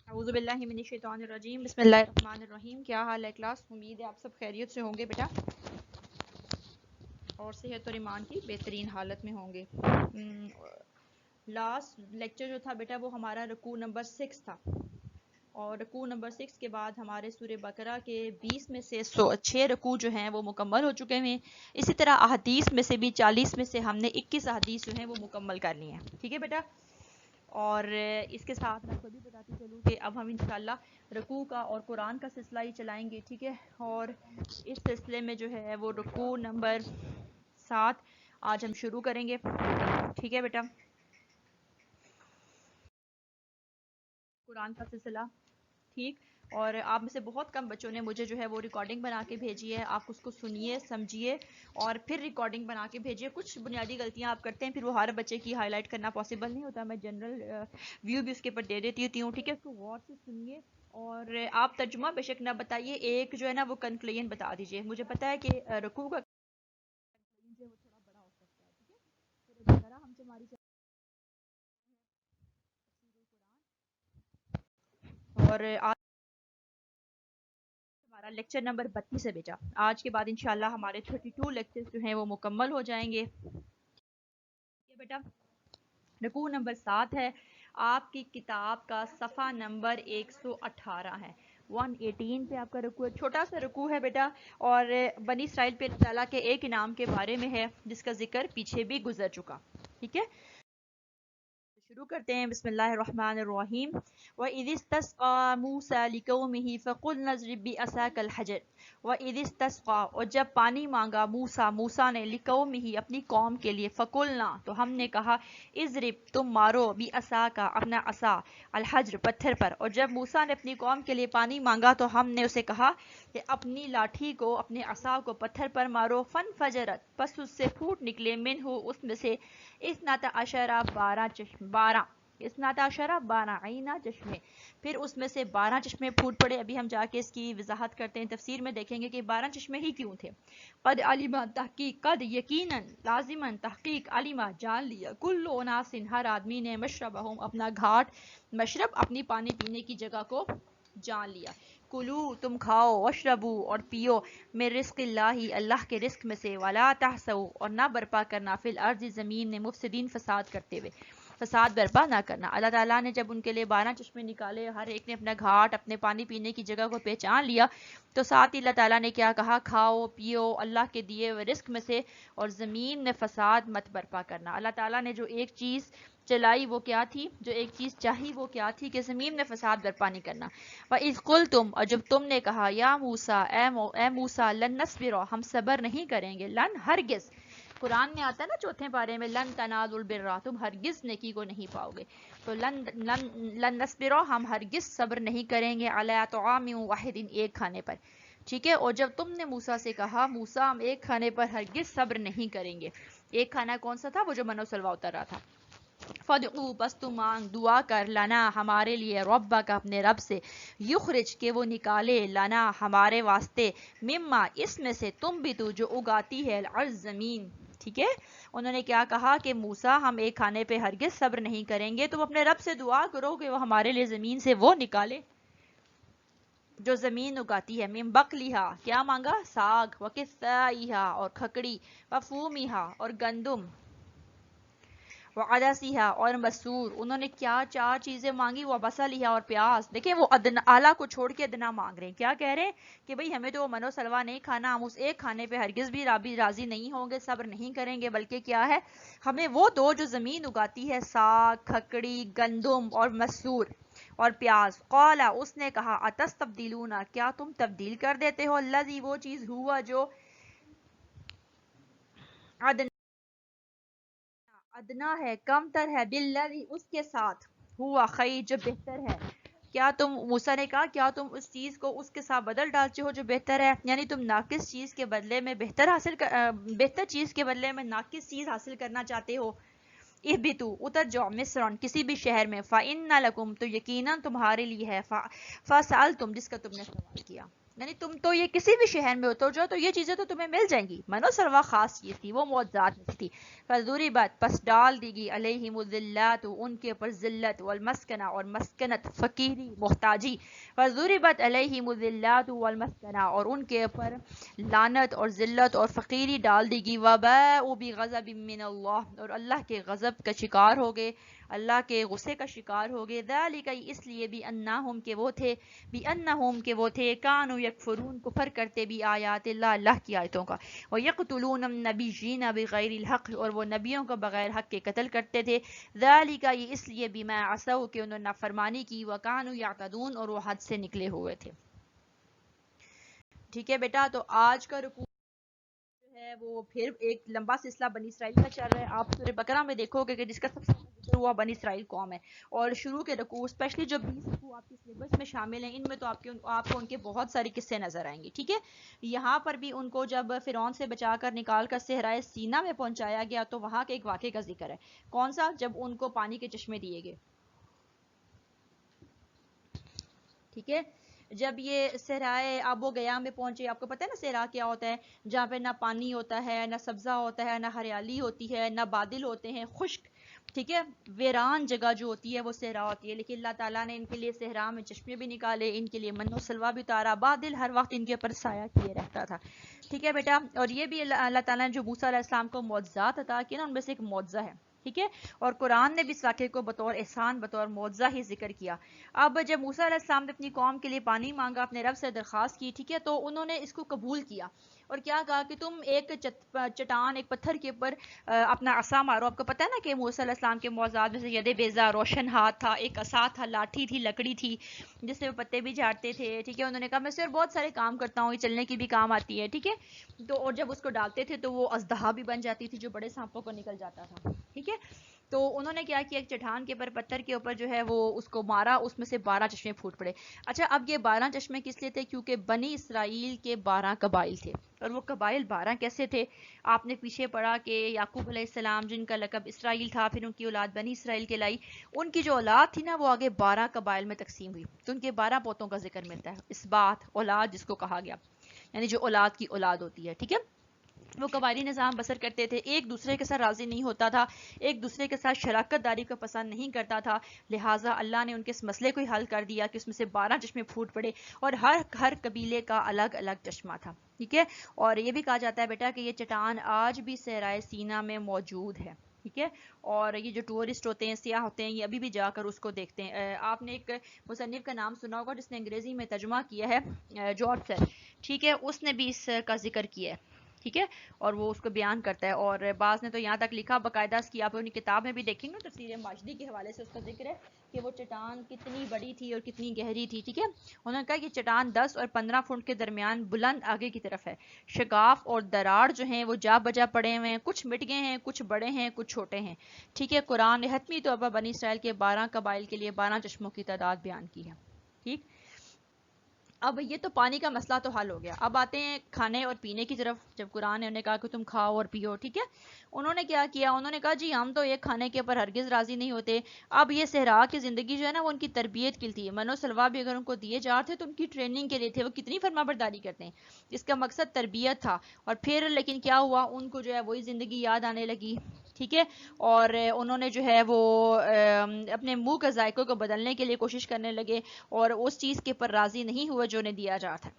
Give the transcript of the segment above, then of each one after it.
اعوذ باللہ من الشیطان الرجیم بسم اللہ الرحمن الرحیم. کیا حال ہے کلاس؟ امید ہے آپ سب خیریت سے ہوں گے بیٹا اور صحت اور ایمان کی بہترین حالت میں ہوں گے. لاسٹ لیکچر جو تھا بیٹا وہ ہمارا رکوع نمبر 6 تھا اور رکوع نمبر 6 کے بعد ہمارے سورہ بقرہ کے 20 میں سے 6 رکوع جو ہیں وہ مکمل ہو چکے ہیں. اسی طرح احادیث میں سے بھی 40 میں سے ہم نے 21 احادیث جو ہیں وہ مکمل کر لی ہیں. ٹھیک ہے بیٹا. اور اس کے ساتھ میں آپ کو بھی بتاتی چلوں کہ اب ہم انشاءاللہ رکوع کا اور قرآن کا سلسلہ ہی چلائیں گے. ٹھیک ہے. اور اس سلسلے میں جو ہے وہ رکوع نمبر 7 آج ہم شروع کریں گے. ٹھیک ہے بیٹا. قرآن کا سلسلہ. ٹھیک. اور آپ میں سے بہت کم بچوں نے مجھے جو ہے وہ ریکارڈنگ بنا کے بھیجی ہے. آپ اس کو سنیے سمجھیے اور پھر ریکارڈنگ بنا کے بھیجیے. کچھ بنیادی غلطیاں آپ کرتے ہیں پھر وہ ہر بچے کی ہائی لائٹ کرنا پاسبل نہیں ہوتا. میں جنرل ویو بھی اس کے اوپر دے دیتی ہوں. ٹھیک ہے. اس کو غور سے سنیے اور آپ ترجمہ بے شک نہ بتائیے. ایک جو ہے نا وہ کنکلوژن بتا دیجیے. مجھے پتا ہے کہ رکوع کا جو ہے وہ تھوڑا بڑا ہو سکتا ہے. ٹھیک ہے. پھر بقرہ ہم سے ہماری اور آج ہمارا لیکچر نمبر 32 ہے بیٹا. آج کے بعد انشاءاللہ ہمارے 32 لیکچر جو ہیں وہ مکمل ہو جائیں گے. بیٹا رکوع نمبر 7 ہے. آپ کی کتاب کا صفحہ نمبر 118 ہے. 118 پہ آپ کا رکوع ہے. چھوٹا سا رکوع ہے بیٹا اور بنی اسرائیل پہ اللہ تعالیٰ کے ایک انعام کے بارے میں ہے جس کا ذکر پیچھے بھی گزر چکا. ٹھیک ہے. شروع کرتے ہیں. بسم اللہ الرحمن الرحیم. وَإِذِ اسْتَسْقَىٰ مُوسَىٰ لِقَوْمِهِ فَقُلْنَا اضْرِب بِّعَصَاكَ الْحَجَرَ. وَإِذِ اسْتَسْقَىٰ اور جب پانی مانگا موسیٰ نے لِقَوْمِهِ اپنی قوم کے لیے فَقُلْنَا تو ہم نے کہا اضرب تم مارو بِعَصَاكَ اپنا عصا الحجر پتھر پر. اور جب موسیٰ نے اپنی قوم کے لیے پانی مانگا تو ہم نے اسے کہا کہ اپنی لاٹھی کو اپنے عصا کو پتھر پر مارو. فَانْفَجَرَتْ پس اس سے پھوٹ نکلے منہ اس میں سے 12 عینہ چشمے. پھر اس میں سے 12 چشمے پھوٹ پڑے. ابھی ہم جا کے اس کی وضاحت کرتے ہیں. تفسیر میں دیکھیں گے کہ 12 چشمے ہی کیوں تھے. قد علما تحقیق قد یقیناً لازماً تحقیق علما جان لیا کل اناس ہر آدمی نے مشربہم اپنا گھاٹ مشرب اپنی پانی پینے کی جگہ کو جان لیا. کلو تم کھاؤ واشربو اور پیو من رزق اللہ کے رزق میں سے. ولا تحسوا اور نہ برپا کرنا فی الارض زمین میں مفسدین فساد کرتے ہوئے. فساد برپا نہ کرنا. اللہ تعالیٰ نے جب ان کے لیے 12 چشمے نکالے ہر ایک نے اپنا گھاٹ اپنے پانی پینے کی جگہ کو پہچان لیا تو ساتھ ہی اللہ تعالیٰ نے کیا کہا کھاؤ پیو اللہ کے دیے ہوئے رزق میں سے اور زمین میں فساد مت برپا کرنا. اللہ تعالیٰ نے جو ایک چیز چلائی وہ کیا تھی جو ایک چیز چاہی وہ کیا تھی کہ زمین میں فساد برپا نہیں کرنا. وَإِذْ قُلْتُمْ اور جب تم نے کہا یا موسیٰ اے موسیٰ لن نصبر ہم صبر نہیں کریں گے. لن ہرگز قرآن میں آتا ہے نا چوتھے پارے میں لن تنالوا البر تم ہرگز نیکی کو نہیں پاؤ گے. تو لن نصبر ہم ہرگز صبر نہیں کریں گے علی طعام واحد ایک کھانے پر. ٹھیک ہے. اور جب تم نے موسیٰ سے کہا موسیٰ ہم ایک کھانے پر ہرگز صبر نہیں کریں گے. ایک کھانا کون سا تھا وہ جو منو سلوا اتر رہا تھا. فَدْعُوا بس تم مانگ دعا کر لنا ہمارے لیے ربک اپنے رب سے یخرج کہ وہ نکالے لنا ہمارے واسطے مما اس میں سے تم بھی تو جو اگاتی ہے الارض زمین. ٹھیک ہے. انہوں نے کیا کہا کہ موسیٰ ہم ایک کھانے پہ ہرگز صبر نہیں کریں گے. تم اپنے رب سے دعا کرو کہ وہ ہمارے لیے زمین سے وہ نکالے جو زمین اگاتی ہے. من بقلیہا کیا مانگا ساگ وقثائیہا اور کھکڑی وفومیہا اور گندم وعدسیہا اور مسور. انہوں نے کیا 4 چیزیں مانگی. وہ بصلیہا اور پیاز. دیکھیں وہ اعلیٰ کو چھوڑ کے ادنا مانگ رہے ہیں. کیا کہہ رہے ہیں کہ بھئی ہمیں تو وہ منو سلوا نہیں کھانا. ہم اس ایک کھانے پہ ہرگز بھی راضی نہیں ہوں گے صبر نہیں کریں گے بلکہ کیا ہے ہمیں وہ دو جو زمین اگاتی ہے ساگ کھکڑی گندم اور مسور اور پیاز. قال اس نے کہا اتستبدلون کیا تم تبدیل کر دیتے ہو الذی وہ چیز ہوا جو ادنا ہے کم تر ہے بالذی اس کے ساتھ ہوا خیر جو بہتر ہے. کیا تم موسیٰ نے کہا کیا تم اس چیز کو اس کے ساتھ بدل ڈالتے ہو جو بہتر ہے. یعنی تم ناقص چیز کے بدلے میں بہتر چیز کے بدلے میں ناقص چیز حاصل کرنا چاہتے ہو. اہبطوا اتر جاؤ مصر کسی بھی شہر میں. فإن لکم تو یقیناً تمہارے لیے ہے فسألتم جس کا تم نے سوال کیا. یعنی تم تو یہ کسی بھی شہر میں اتر جاؤ تو یہ چیزیں تو تمہیں مل جائیں گی. منو سلوا خاص چیز تھی, وہ معجزات میں تھی. فضربت پس ڈال دی گئی علیہم الذلات ان کے اوپر ذلت, والمسکنہ اور مسکنت فقیری محتاجی. فضربت علیہم الذلات والمسکنہ اور ان کے اوپر لعنت اور ذلت اور فقیری ڈال دی گئی. وباءوا بغضب من اللہ اور اللہ کے غضب کا شکار ہو گئے, اللہ کے غصے کا شکار ہو گئے. ذالک اس لیے بھی انہم کہ وہ تھے, بھی انہم کہ وہ تھے, کانوا یکفرون کفر کرتے بھی آیات اللہ اللہ کی آیتوں کا. ویقتلون النبیین بغیر الحق اور وہ نبیوں کو بغیر حق کے قتل کرتے تھے. ذالک یہ اس لیے بما عصوا کہ انہوں نے نافرمانی کی, وکانوا یعتدون اور وہ حد سے نکلے ہوئے تھے. ٹھیک ہے بیٹا, تو آج کا رکوع ہے وہ پھر ایک لمبا سلسلہ بنی اسرائیل کا چل رہا ہے. آپ سورہ بقرہ میں دیکھو گے کہ جس کا سب سے ذکر ہوا بنی اسرائیل قوم ہے, اور شروع کے رکوع اسپیشلی جو 20 رکوع آپ کے سلیبس میں شامل ہیں ان میں تو آپ کو ان کے بہت سارے قصے نظر آئیں گے. ٹھیک ہے, یہاں پر بھی ان کو جب فرعون سے بچا کر نکال کر صحرائے سینا میں پہنچایا گیا تو وہاں کے ایک واقعے کا ذکر ہے. کون سا؟ جب ان کو پانی کے چشمے دیے گئے. ٹھیک ہے, جب یہ صحرائے آب و گیا میں پہنچے, آپ کو پتہ ہے نا صحرا کیا ہوتا ہے, جہاں پہ نہ پانی ہوتا ہے, نہ سبزہ ہوتا ہے, نہ ہریالی ہوتی ہے, نہ بادل ہوتے ہیں, خشک. ٹھیک ہے, ویران جگہ جو ہوتی ہے وہ صحرا ہوتی ہے. لیکن اللہ تعالیٰ نے ان کے لیے صحرا میں چشمے بھی نکالے, ان کے لیے من و سلوا بھی اتارا, بادل ہر وقت ان کے اوپر سایہ کیے رہتا تھا. ٹھیک ہے بیٹا, اور یہ بھی اللہ تعالیٰ نے جو موسیٰ علیہ السلام کو معجزات عطا کیے نا, ان میں سے ایک معجزہ ہے. ٹھیک ہے, اور قرآن نے بھی اس واقعے کو بطور احسان, بطور معجزہ ہی ذکر کیا. اب جب موسیٰ علیہ السلام نے اپنی قوم کے لیے پانی مانگا, اپنے رب سے درخواست کی, ٹھیک ہے, تو انہوں نے اس کو قبول کیا اور کیا کہا کہ تم ایک چٹان, ایک پتھر کے اوپر اپنا عصا مارو. آپ کو پتہ ہے نا کہ موسیٰ علیہ السلام کے معجزات میں سے ید بیضا, روشن ہاتھ تھا, ایک عصا تھا, لاٹھی تھی, لکڑی تھی جس سے وہ پتے بھی جھاڑتے تھے. ٹھیک ہے, انہوں نے کہا میں سے اور بہت سارے کام کرتا ہوں, یہ چلنے کی بھی کام آتی ہے. ٹھیک ہے, تو اور جب اس کو ڈالتے تھے تو وہ اژدہا بھی بن جاتی تھی جو بڑے سانپوں کو نکل جاتا تھا. ٹھیک ہے, تو انہوں نے کیا کیا, ایک چٹان کے اوپر, پتھر کے اوپر جو ہے وہ اس کو مارا, اس میں سے 12 چشمے پھوٹ پڑے. اچھا, اب یہ 12 چشمے کس لیے تھے؟ کیونکہ بنی اسرائیل کے 12 قبائل تھے. اور وہ قبائل 12 کیسے تھے؟ آپ نے پیچھے پڑھا کہ یعقوب علیہ السلام جن کا لقب اسرائیل تھا, پھر ان کی اولاد بنی اسرائیل کے لائی, ان کی جو اولاد تھی نا وہ آگے 12 قبائل میں تقسیم ہوئی. تو ان کے 12 پوتوں کا ذکر ملتا ہے, اسبات, اولاد جس کو کہا گیا, یعنی جو اولاد کی اولاد ہوتی ہے. ٹھیک ہے, وہ قبائلی نظام بسر کرتے تھے, ایک دوسرے کے ساتھ راضی نہیں ہوتا تھا, ایک دوسرے کے ساتھ شراکت داری کو پسند نہیں کرتا تھا. لہٰذا اللہ نے ان کے اس مسئلے کو ہی حل کر دیا کہ اس میں سے 12 چشمے پھوٹ پڑے, اور ہر قبیلے کا الگ الگ چشمہ تھا. ٹھیک ہے, اور یہ بھی کہا جاتا ہے بیٹا کہ یہ چٹان آج بھی صحرائے سینا میں موجود ہے. ٹھیک ہے, اور یہ جو ٹورسٹ ہوتے ہیں, سیاح ہوتے ہیں, یہ ابھی بھی جا کر اس کو دیکھتے ہیں. آپ نے ایک مصنف کا نام سنا ہوگا جس نے انگریزی میں ترجمہ کیا ہے, جارج سر. ٹھیک ہے, اس نے بھی اس کا ذکر کیا ہے. ٹھیک ہے, اور وہ اس کو بیان کرتا ہے, اور بعض نے تو یہاں تک لکھا باقاعدہ اس کی, آپ اپنی کتاب میں بھی دیکھیں گے تفسیر ماجدی کے حوالے سے اس کا ذکر ہے کہ وہ چٹان کتنی بڑی تھی اور کتنی گہری تھی. ٹھیک ہے, انہوں نے کہا کہ چٹان 10 اور 15 فٹ کے درمیان بلند آگے کی طرف ہے. شگاف اور دراڑ جو ہیں وہ جا بجا پڑے ہوئے ہیں, کچھ مٹ گئے ہیں, کچھ بڑے ہیں, کچھ چھوٹے ہیں. ٹھیک ہے, قرآن نے حتمی طور پر بنی اسرائیل کے 12 قبائل کے لیے 12 چشموں کی تعداد بیان کی ہے. ٹھیک, اب یہ تو پانی کا مسئلہ تو حل ہو گیا. اب آتے ہیں کھانے اور پینے کی طرف. جب قرآن نے انہیں کہا کہ تم کھاؤ اور پیو, ٹھیک ہے, انہوں نے کیا کیا, انہوں نے کہا جی ہم تو یہ کھانے کے اوپر ہرگز راضی نہیں ہوتے. اب یہ صحرا کی زندگی جو ہے نا وہ ان کی تربیت کے لیے تھی, منو سلوا بھی اگر ان کو دیے جا رہے تھے تو ان کی ٹریننگ کے لیے تھے. وہ کتنی فرما برداری کرتے ہیں, اس کا مقصد تربیت تھا. اور پھر لیکن کیا ہوا, ان کو جو ہے وہی زندگی یاد آنے لگی. ٹھیک ہے, اور انہوں نے جو ہے وہ اپنے منہ کے ذائقوں کو بدلنے کے لیے کوشش کرنے لگے, اور اس چیز کے پر راضی نہیں ہوئے جو انہیں دیا جا تھا.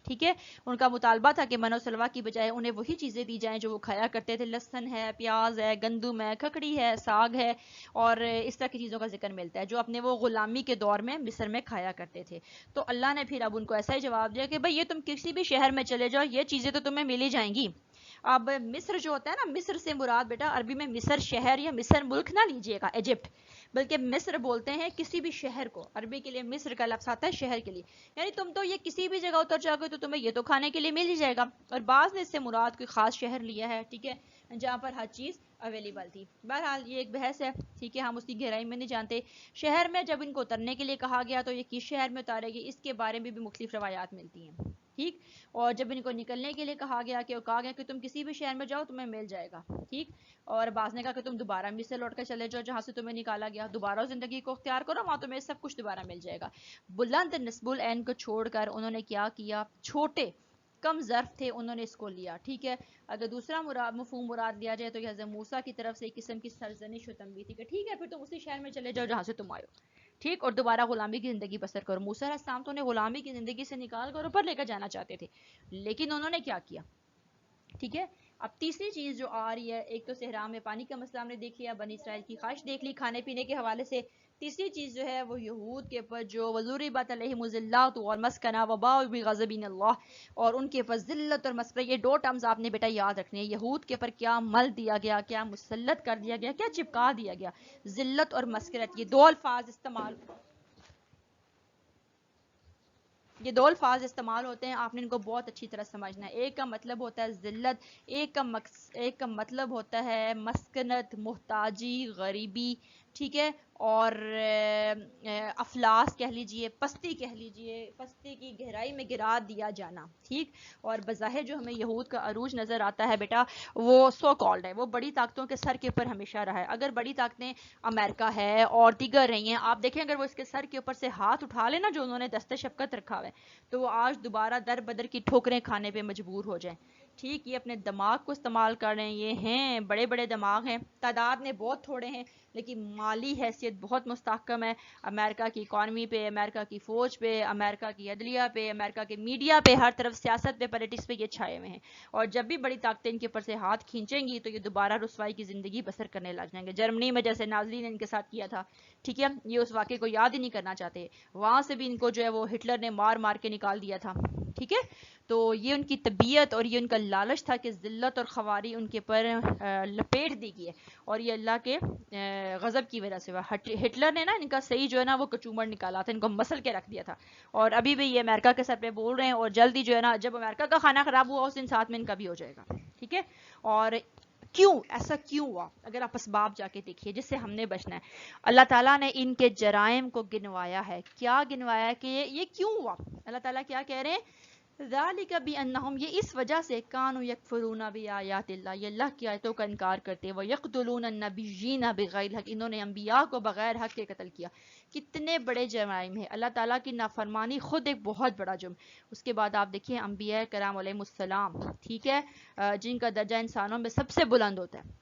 ٹھیک ہے, ان کا مطالبہ تھا کہ منو سلوا کی بجائے انہیں وہی چیزیں دی جائیں جو وہ کھایا کرتے تھے. لہسن ہے, پیاز ہے, گندم ہے, کھکڑی ہے, ساگ ہے, اور اس طرح کی چیزوں کا ذکر ملتا ہے جو اپنے وہ غلامی کے دور میں مصر میں کھایا کرتے تھے. تو اللہ نے پھر اب ان کو ایسا ہی جواب دیا کہ بھئی یہ تم کسی بھی شہر میں چلے جاؤ, یہ چیزیں تو تمہیں مل ہی جائیں گی. اب مصر جو ہوتا ہے نا, مصر سے مراد بیٹا عربی میں مصر شہر یا مصر ملک نہ لیجئے گا, ایجپٹ, بلکہ مصر بولتے ہیں کسی بھی شہر کو. عربی کے لیے مصر کا لفظ آتا ہے شہر کے لیے, یعنی تم تو یہ کسی بھی جگہ اتر جاؤ گے تو تمہیں یہ تو کھانے کے لیے مل ہی جائے گا. اور بعض نے اس سے مراد کوئی خاص شہر لیا ہے, ٹھیک ہے, جہاں پر ہر چیز اویلیبل تھی. بہرحال یہ ایک بحث ہے, ٹھیک ہے, ہم اس کی گہرائی میں نہیں جانتے. شہر میں جب ان کو اترنے کے لیے کہا گیا تو یہ کس شہر میں اتارے گی, اس کے بارے میں بھی مختلف روایات ملتی ہیں. ٹھیک. اور جب ان کو نکلنے کے لیے کہا گیا کہ تم کسی بھی شہر میں جاؤ تمہیں مل جائے گا. ٹھیک. اور بعض نے کہا کہ تم دوبارہ مصر لوٹ کر چلے جاؤ جہاں سے تمہیں نکالا گیا, دوبارہ زندگی کو اختیار کرو, وہاں تمہیں سب کچھ دوبارہ مل جائے گا. بلند نسب العین کو چھوڑ کر انہوں نے کیا کیا, چھوٹے کم ظرف تھے انہوں نے اس کو لیا. ٹھیک ہے. اگر دوسرا مفہوم مراد لیا جائے تو یہ حضرت موسیٰ کی طرف سے ایک قسم کی سرزنش و تنبیہ تھی کہ ٹھیک ہے پھر تم اسی شہر میں چلے جاؤ جہاں سے تم آئے ہو. ٹھیک. اور دوبارہ غلامی کی زندگی بسر کرو. موسیٰ علیہ السلام تو انہیں غلامی کی زندگی سے نکال کر اوپر لے کر جانا چاہتے تھے, لیکن انہوں نے کیا کیا. ٹھیک ہے. اب تیسری چیز جو آ رہی ہے, ایک تو صحرا میں پانی کا مسئلہ ہم نے دیکھ لیا, بنی اسرائیل کی خواہش دیکھ لی کھانے پینے کے حوالے سے. تیسری چیز جو ہے وہ یہود کے اوپر جو وضربت علیہم الذلۃ والمسکنہ وباؤوا بغضب من اللہ, اور ان کے اوپر ذلت اور مسکنہ, یہ دو ٹرمز آپ نے بیٹا یاد رکھنے ہیں. یہود کے اوپر کیا مل دیا گیا, کیا مسلط کر دیا گیا, کیا چپکا دیا گیا, ذلت اور مسکنت. یہ دو الفاظ استعمال ہوتے ہیں, آپ نے ان کو بہت اچھی طرح سمجھنا ہے. ایک کا مطلب ہوتا ہے ذلت, ایک کا مطلب ہوتا ہے مسکنت, محتاجی, غریبی. ٹھیک ہے. اور افلاس کہہ لیجئے, پستی کہہ لیجئے, پستی کی گہرائی میں گرا دیا جانا. ٹھیک. اور بظاہر جو ہمیں یہود کا عروج نظر آتا ہے بیٹا وہ سو کالڈ ہے, وہ بڑی طاقتوں کے سر کے اوپر ہمیشہ رہا ہے. اگر بڑی طاقتیں امریکہ ہے اور دیگر رہی ہیں, آپ دیکھیں اگر وہ اس کے سر کے اوپر سے ہاتھ اٹھا لے نا جو انہوں نے دست شفقت رکھا ہوا ہے, تو وہ آج دوبارہ در بدر کی ٹھوکریں کھانے پہ مجبور ہو جائیں. ٹھیک. یہ اپنے دماغ کو استعمال کر رہے ہیں, یہ ہیں بڑے بڑے دماغ ہیں, تعداد میں بہت تھوڑے ہیں لیکن مالی حیثیت بہت مستحکم ہے. امریکہ کی اکانومی پہ, امریکہ کی فوج پہ, امریکہ کی عدلیہ پہ, امریکہ کے میڈیا پہ, ہر طرف سیاست پہ, پالیٹکس پہ یہ چھائے ہوئے ہیں. اور جب بھی بڑی طاقتیں ان کے اوپر سے ہاتھ کھینچیں گی تو یہ دوبارہ رسوائی کی زندگی بسر کرنے لگ جائیں گے. جرمنی میں جیسے نازلی نے ان کے ساتھ کیا تھا, ٹھیک ہے, یہ اس واقعے کو یاد ہی نہیں کرنا چاہتے. وہاں سے بھی ان کو جو ہے وہ ہٹلر نے مار مار کے نکال دیا تھا. ٹھیک ہے. تو یہ ان کی طبیعت اور یہ ان کا لالچ تھا کہ ذلت اور خواری ان کے پر لپیٹ دی گئی ہے, اور یہ اللہ کے غضب کی وجہ سے. ہٹلر نے نا ان کا صحیح جو ہے نا وہ کچومر نکالا تھا, ان کو مسل کے رکھ دیا تھا, اور ابھی بھی یہ امریکہ کے سر پہ بول رہے ہیں, اور جلدی جو ہے نا جب امریکہ کا کھانا خراب ہوا اس دن ساتھ میں ان کا بھی ہو جائے گا. ٹھیک ہے. اور کیوں ایسا کیوں ہوا, اگر آپ اسباب جا کے دیکھیے جس سے ہم نے بچنا ہے. اللہ تعالیٰ نے ان کے جرائم کو گنوایا ہے. کیا گنوایا ہے کہ یہ کیوں ہوا؟ اللہ تعالیٰ کیا کہہ رہے ہیں, ذالک بانہم, یہ اس وجہ سے کانوا یکفرون بآیات اللہ, یہ اللہ کی آیتوں کا انکار کرتے ہیں, ویقتلون النبیین بغیر حق, انہوں نے انبیاء کو بغیر حق کے قتل کیا. کتنے بڑے جرائم ہیں. اللہ تعالیٰ کی نافرمانی خود ایک بہت بڑا جرم. اس کے بعد آپ دیکھیں انبیاء کرام علیہ السلام, ٹھیک ہے, جن کا درجہ انسانوں میں سب سے بلند ہوتا ہے,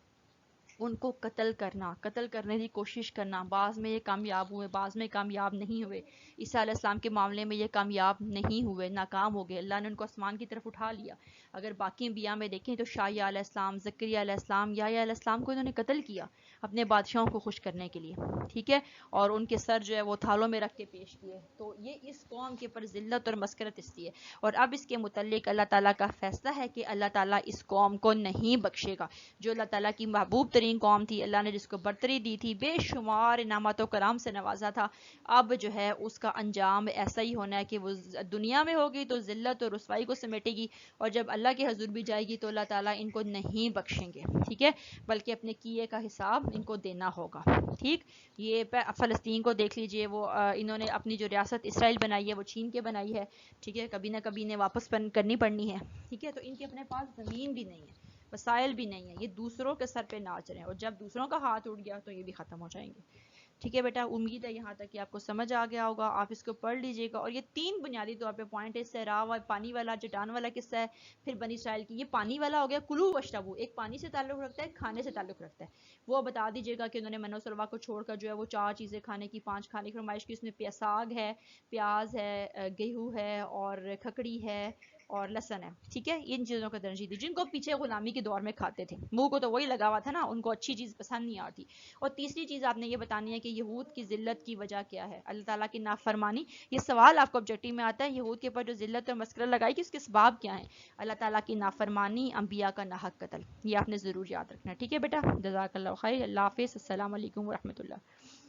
ان کو قتل کرنے کی کوشش کرنا, بعض میں یہ کامیاب ہوئے, بعض میں کامیاب نہیں ہوئے. عیسیٰ علیہ السلام کے معاملے میں یہ کامیاب نہیں ہوئے, ناکام ہو گئے, اللہ نے ان کو آسمان کی طرف اٹھا لیا. اگر باقی انبیاء میں دیکھیں تو شایع علیہ السلام, زکریا علیہ السلام, یحییٰ علیہ السلام کو انہوں نے قتل کیا اپنے بادشاہوں کو خوش کرنے کے لیے. ٹھیک ہے. اور ان کے سر جو ہے وہ تھالوں میں رکھ کے پیش کیے. تو یہ اس قوم کے اوپر ذلت اور مسکرت اس لیے. اور اب اس کے متعلق اللہ تعالیٰ کا فیصلہ ہے کہ اللہ تعالیٰ اس قوم کو نہیں بخشے گا. جو اللہ تعالیٰ کی محبوب ترین قوم تھی, اللہ نے جس کو برتری دی تھی, بے شمار انعامات و کرام سے نوازا تھا, اب جو ہے اس کا انجام ایسا ہی ہونا ہے کہ وہ دنیا میں ہوگی تو ذلت اور رسوائی کو سمیٹے گی, اور جب اللہ کے حضور بھی جائے گی تو اللہ تعالیٰ ان کو نہیں بخشیں گے. ٹھیک ہے. بلکہ اپنے کیے کا حساب ان کو دینا ہوگا. ٹھیک. یہ فلسطین کو دیکھ لیجئے, وہ انہوں نے اپنی جو ریاست اسرائیل بنائی ہے وہ چھین کے بنائی ہے. ٹھیک ہے. کبھی نہ کبھی انہیں واپس کرنی پڑنی ہے. ٹھیک ہے. تو ان کے اپنے پاس زمین بھی نہیں ہے, وسائل بھی نہیں ہے, یہ دوسروں کے سر پہ ناچ رہے ہیں, اور جب دوسروں کا ہاتھ اٹھ گیا تو یہ بھی ختم ہو جائیں گے. ٹھیک ہے بیٹا, امید ہے یہاں تک کہ آپ کو سمجھ آ گیا ہوگا. آپ اس کو پڑھ لیجئے گا. اور یہ تین بنیادی طور پہ پوائنٹ ہے, صحرا و پانی والا, چٹان والا قصہ ہے, پھر بنی اسرائیل کی. یہ پانی والا ہو گیا, کلو واشربو, ایک پانی سے تعلق رکھتا ہے, کھانے سے تعلق رکھتا ہے. وہ بتا دیجئے گا کہ انہوں نے من و سلوا کو چھوڑ کر جو ہے وہ 4 چیزیں کھانے کی, 5 کھانے کی فرمائش کی. اس میں ساگ ہے, پیاز ہے, گیہوں ہے, اور کھکڑی ہے, اور لہسن ہے. ٹھیک ہے. ان چیزوں کو ترجیح دی, جن کو پیچھے غلامی کے دور میں کھاتے تھے, منہ کو تو وہی لگا ہوا تھا نا, ان کو اچھی چیز پسند نہیں آتی. اور تیسری چیز آپ نے یہ بتانی ہے کہ یہود کی ذلت کی وجہ کیا ہے, اللہ تعالیٰ کی نافرمانی. یہ سوال آپ کو آبجیکٹیو میں آتا ہے, یہود کے اوپر جو ذلت اور مسکرہ لگائی کہ اس کے اسباب کیا ہیں, اللہ تعالیٰ کی نافرمانی, انبیاء کا ناحق قتل. یہ آپ نے ضرور یاد رکھنا ہے. ٹھیک ہے بیٹا, جزاک اللہ خیر. اللہ حافظ. السلام علیکم ورحمۃ اللہ.